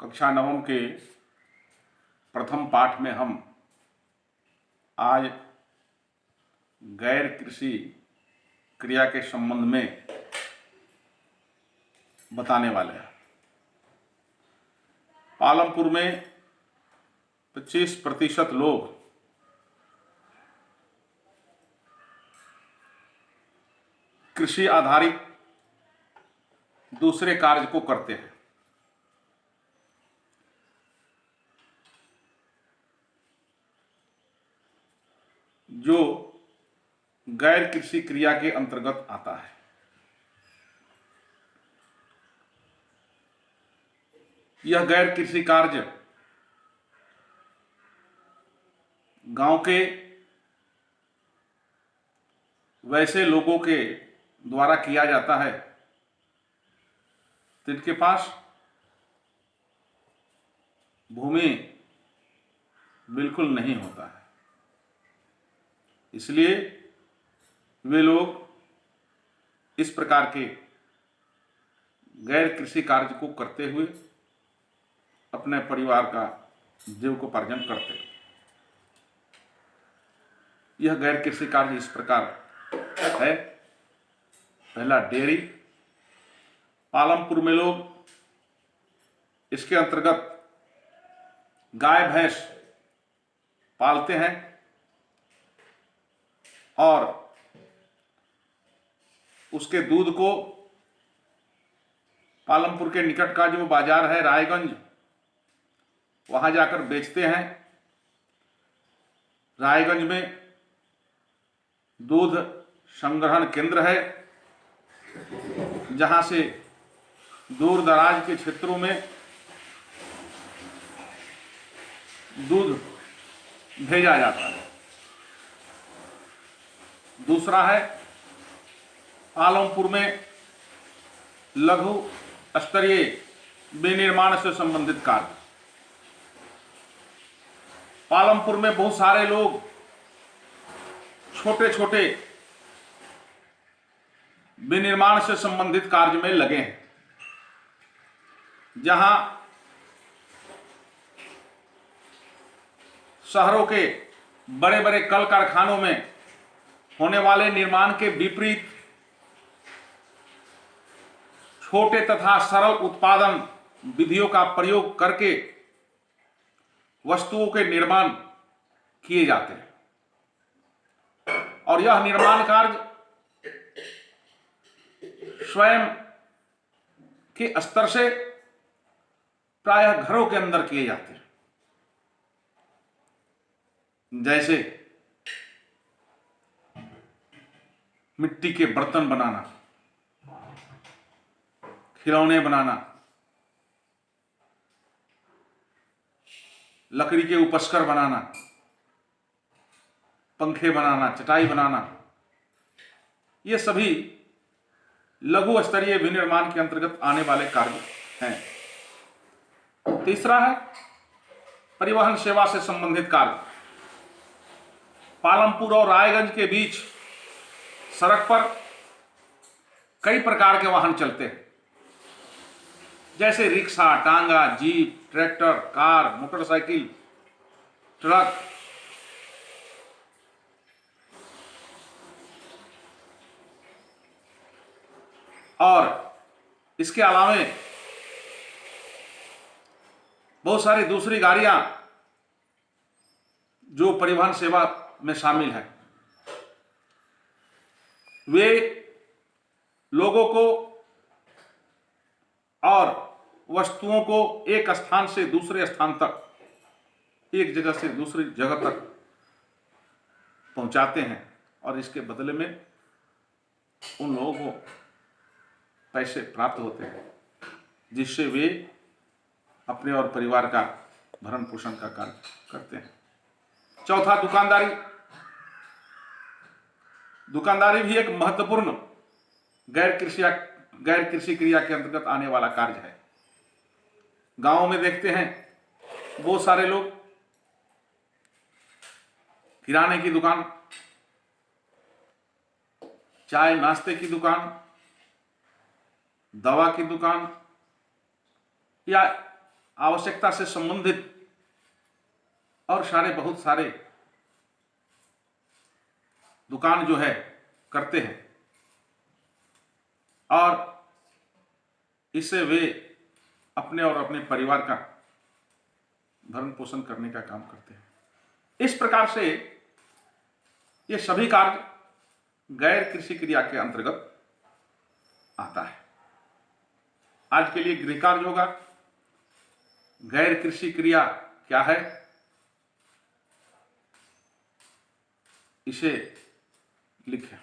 कक्षा नवम के प्रथम पाठ में हम आज गैर कृषि क्रिया के संबंध में बताने वाले हैं। पालमपुर में 25% लोग कृषि आधारित दूसरे कार्य को करते हैं। जो गैर कृषि क्रिया के अंतर्गत आता है। यह गैर कृषि कार्य गांव के वैसे लोगों के द्वारा किया जाता है जिनके पास भूमि बिल्कुल नहीं होता है, इसलिए वे लोग इस प्रकार के गैर कृषि कार्य को करते हुए अपने परिवार का जीविकोपार्जन करते हैं। यह गैर कृषि कार्य इस प्रकार है। पहला, डेयरी। पालमपुर में लोग इसके अंतर्गत गाय भैंस पालते हैं और उसके दूध को पालमपुर के निकट का जो बाजार है रायगंज, वहां जाकर बेचते हैं। रायगंज में दूध संग्रहण केंद्र है, जहां से दूर दराज के क्षेत्रों में दूध भेजा जाता है। दूसरा है, पालमपुर में लघु स्तरीय विनिर्माण से संबंधित कार्य। पालमपुर में बहुत सारे लोग छोटे छोटे विनिर्माण से संबंधित कार्य में लगे हैं, जहां शहरों के बड़े बड़े कल कारखानों में होने वाले निर्माण के विपरीत छोटे तथा सरल उत्पादन विधियों का प्रयोग करके वस्तुओं के निर्माण किए जाते हैं। और यह निर्माण कार्य स्वयं के स्तर से प्रायः घरों के अंदर किए जाते हैं। जैसे मिट्टी के बर्तन बनाना, खिलौने बनाना, लकड़ी के उपस्कर बनाना, पंखे बनाना, चटाई बनाना, ये सभी लघु स्तरीय विनिर्माण के अंतर्गत आने वाले कार्य हैं। तीसरा है, परिवहन सेवा से संबंधित कार्य। पालमपुर और रायगंज के बीच सड़क पर कई प्रकार के वाहन चलते हैं, जैसे रिक्शा, टांगा, jeep, tractor, car, motorcycle, truck. और इसके अलावे बहुत सारी दूसरी गाड़ियां जो परिवहन सेवा में शामिल है। वे लोगों को और वस्तुओं को एक स्थान से दूसरे स्थान तक, एक जगह से दूसरी जगह तक पहुंचाते हैं, और इसके बदले में उन लोगों को पैसे प्राप्त होते हैं, जिससे वे अपने और परिवार का भरण पोषण का कार्य करते हैं। चौथा, दुकानदारी। दुकानदारी भी एक महत्वपूर्ण गैर कृषि क्रिया के अंतर्गत आने वाला कार्य है। गांव में देखते हैं बहुत सारे लोग किराने की दुकान, चाय नाश्ते की दुकान, दवा की दुकान या आवश्यकता से संबंधित और बहुत सारे दुकान जो है करते हैं और इससे वे अपने और अपने परिवार का भरण पोषण करने का काम करते हैं। इस प्रकार से ये सभी कार्य गैर कृषि क्रिया के अंतर्गत आता है। आज के लिए गृह कार्य होगा। गैर कृषि क्रिया क्या है, इसे लिखें।